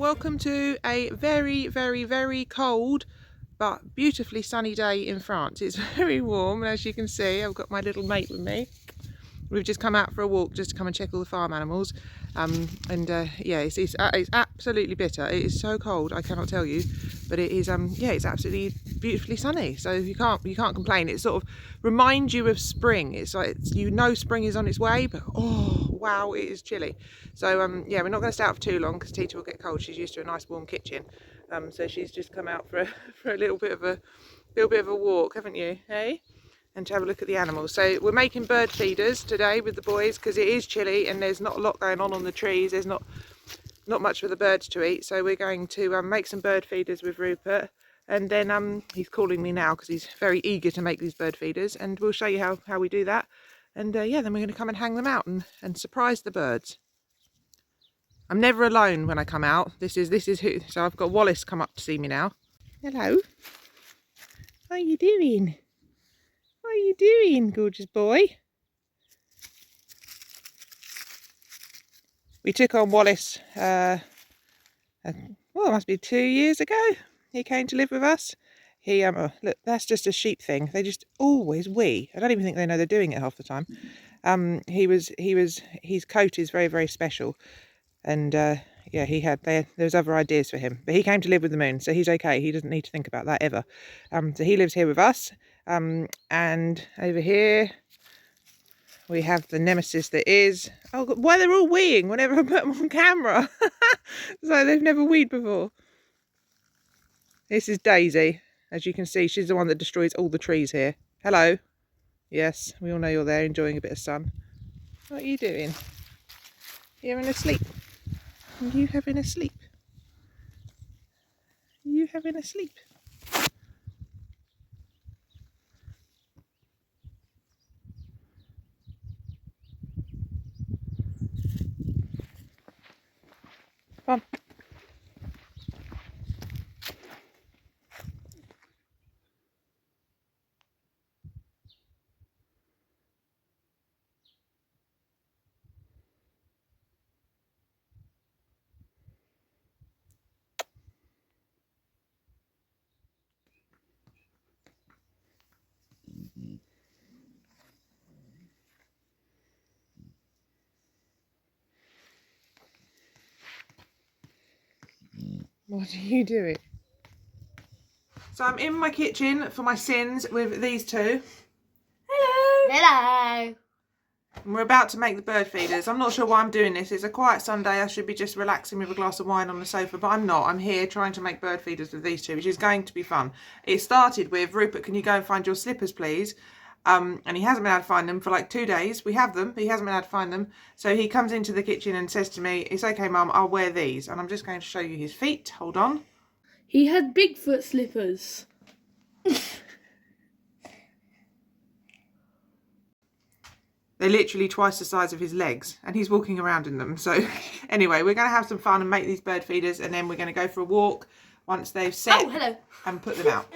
welcome to a very, very, very cold but beautifully sunny day in France. It's very warm, and as you can see, I've got my little mate with me. We've just come out for a walk just to come and check all the farm animals. Yeah, it's absolutely bitter. It is so cold, I cannot tell you, but it is yeah, it's absolutely beautifully sunny. So you can't complain. It sort of reminds you of spring. It's like spring is on its way, but oh wow, it is chilly. So yeah, we're not going to stay out for too long because Tita will get cold. She's used to a nice warm kitchen. So she's just come out for a little bit of a walk, haven't you? Hey? And to have a look at the animals. So we're making bird feeders today with the boys because it is chilly and there's not a lot going on the trees. There's not much for the birds to eat. So we're going to make some bird feeders with Rupert, and then he's calling me now because he's very eager to make these bird feeders, and we'll show you how we do that. And yeah, then we're going to come and hang them out and surprise the birds. I'm never alone when I come out. This is who. So I've got Wallace come up to see me now. Hello. How are you doing? What are you doing, gorgeous boy? We took on Wallace, well, it must be 2 years ago. He came to live with us. He, oh, look, that's just a sheep thing. They just always wee. I don't even think they know they're doing it half the time. His coat is very, very special. And yeah, there was other ideas for him. But he came to live with the moon, so he's okay. He doesn't need to think about that ever. So he lives here with us. And over here we have the nemesis that is, oh God, why they're all weeing whenever I put them on camera. So they've never weed before. This is Daisy. As you can see, she's the one that destroys all the trees here. Hello. Yes, we all know you're there enjoying a bit of sun. What are you doing? You're having a sleep. Are you having a sleep? Are you having a sleep? Come on. What are you doing? So I'm in my kitchen for my sins with these two. Hello. Hello. And we're about to make the bird feeders. I'm not sure why I'm doing this. It's a quiet Sunday. I should be just relaxing with a glass of wine on the sofa, but I'm not. I'm here trying to make bird feeders with these two, which is going to be fun. It started with, Rupert, can you go and find your slippers, please? And he hasn't been able to find them for like 2 days. We have them, but he hasn't been able to find them. So he comes into the kitchen and says to me, it's okay, Mum, I'll wear these. And I'm just going to show you his feet. Hold on. He had Bigfoot slippers. They're literally twice the size of his legs, and he's walking around in them. So anyway, we're going to have some fun and make these bird feeders, and then we're going to go for a walk once they've set and put them out.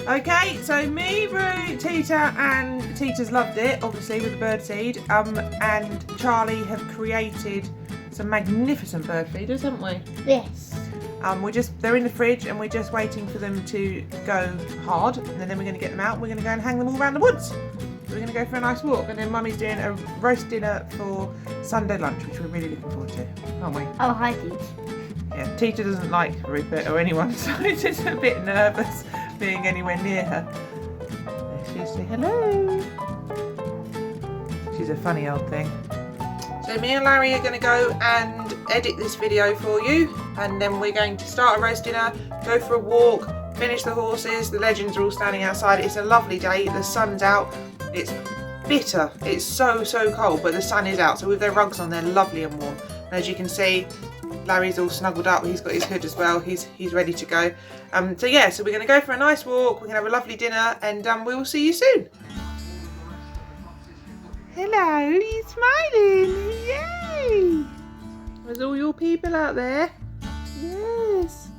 Okay, so me, Rue, Tita, and Tita's loved it, obviously, with the bird seed. And Charlie have created some magnificent bird feeders, haven't we? Yes. They're in the fridge and we're just waiting for them to go hard, and then we're going to get them out and we're going to go and hang them all around the woods. So we're going to go for a nice walk, and then Mummy's doing a roast dinner for Sunday lunch, which we're really looking forward to, aren't we? Oh, hi, Pete. Yeah, Tita doesn't like Rupert or anyone, so it's just a bit nervous being anywhere near her. There she is, say hello. She's a funny old thing. So me and Larry are going to go and edit this video for you, and then we're going to start a roast dinner, go for a walk, finish the horses. The legends are all standing outside. It's a lovely day, the sun's out, it's bitter, it's so cold, but the sun is out, so with their rugs on they're lovely and warm. And as you can see, Larry's all snuggled up, he's got his hood as well, he's ready to go. So yeah, so we're going to go for a nice walk, we're going to have a lovely dinner, and we will see you soon. Hello, you're smiling, yay! There's all your people out there. Yes,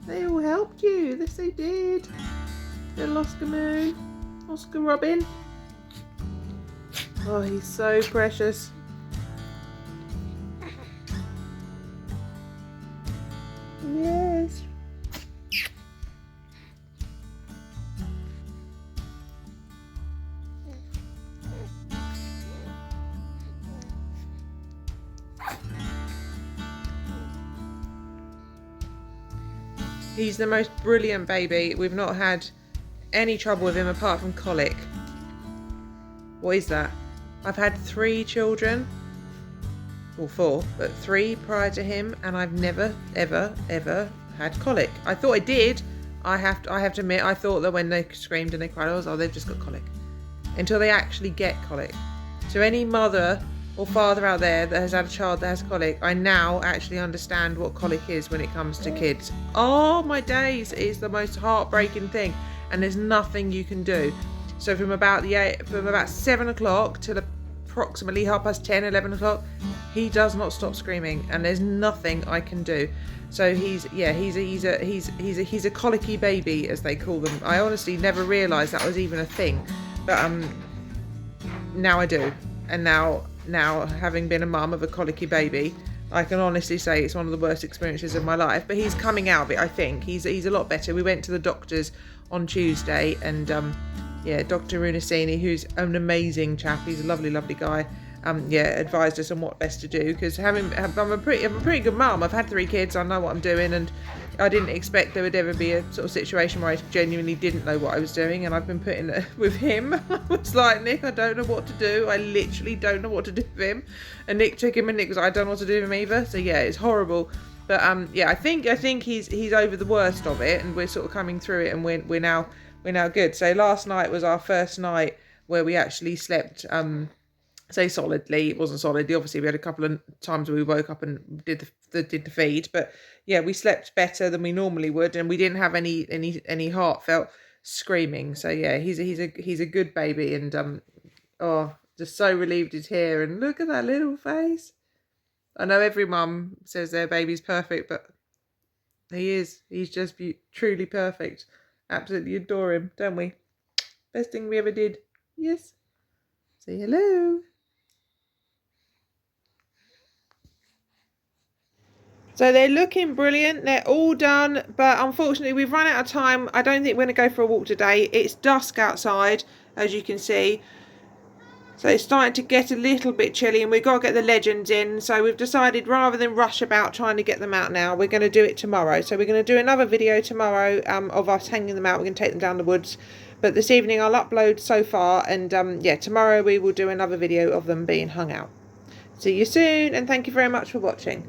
they all helped you, yes they did. Little Oscar Moon, Oscar Robin. Oh, he's so precious. Yes. He's the most brilliant baby. We've not had any trouble with him apart from colic. What is that? I've had 3 children. Well, 4, but 3 prior to him, and I've never, ever had colic. I thought I did. I have to admit, I thought that when they screamed and they cried, I was, oh, they've just got colic. Until they actually get colic. So any mother or father out there that has had a child that has colic, I now actually understand what colic is when it comes to kids. Oh my days, it is the most heartbreaking thing, and there's nothing you can do. So from about 7 o'clock till approximately 10:30, 11 o'clock, he does not stop screaming, and there's nothing I can do. So he's a colicky baby, as they call them. I honestly never realised that was even a thing, but now I do. And now having been a mum of a colicky baby, I can honestly say it's one of the worst experiences of my life. But he's coming out of it, I think. He's a lot better. We went to the doctors on Tuesday, and yeah, Dr. Runasini, who's an amazing chap, he's a lovely guy, advised us on what best to do, because I'm a pretty good mum. I've had 3 kids, I know what I'm doing, and I didn't expect there would ever be a sort of situation where I genuinely didn't know what I was doing, and I've been put in with him. I was like, Nick, I don't know what to do. I literally don't know what to do with him. And Nick took him, and Nick was like, I don't know what to do with him either. So yeah, it's horrible. But yeah, I think he's over the worst of it, and we're sort of coming through it, and we're now good. So last night was our first night where we actually slept say solidly. It wasn't solidly, obviously we had a couple of times where we woke up and did the feed, but yeah, we slept better than we normally would, and we didn't have any heartfelt screaming. So yeah, he's a good baby, and oh, just so relieved he's here. And look at that little face. I know every mum says their baby's perfect, but he's just truly perfect. Absolutely adore him, don't we? Best thing we ever did. Yes. Say hello. So they're looking brilliant. They're all done, but unfortunately we've run out of time. I don't think we're going to go for a walk today. It's dusk outside, as you can see. So it's starting to get a little bit chilly, and we've got to get the legends in. So we've decided, rather than rush about trying to get them out now, we're going to do it tomorrow. So we're going to do another video tomorrow of us hanging them out. We're going to take them down the woods. But this evening I'll upload so far, and yeah, tomorrow we will do another video of them being hung out. See you soon, and thank you very much for watching.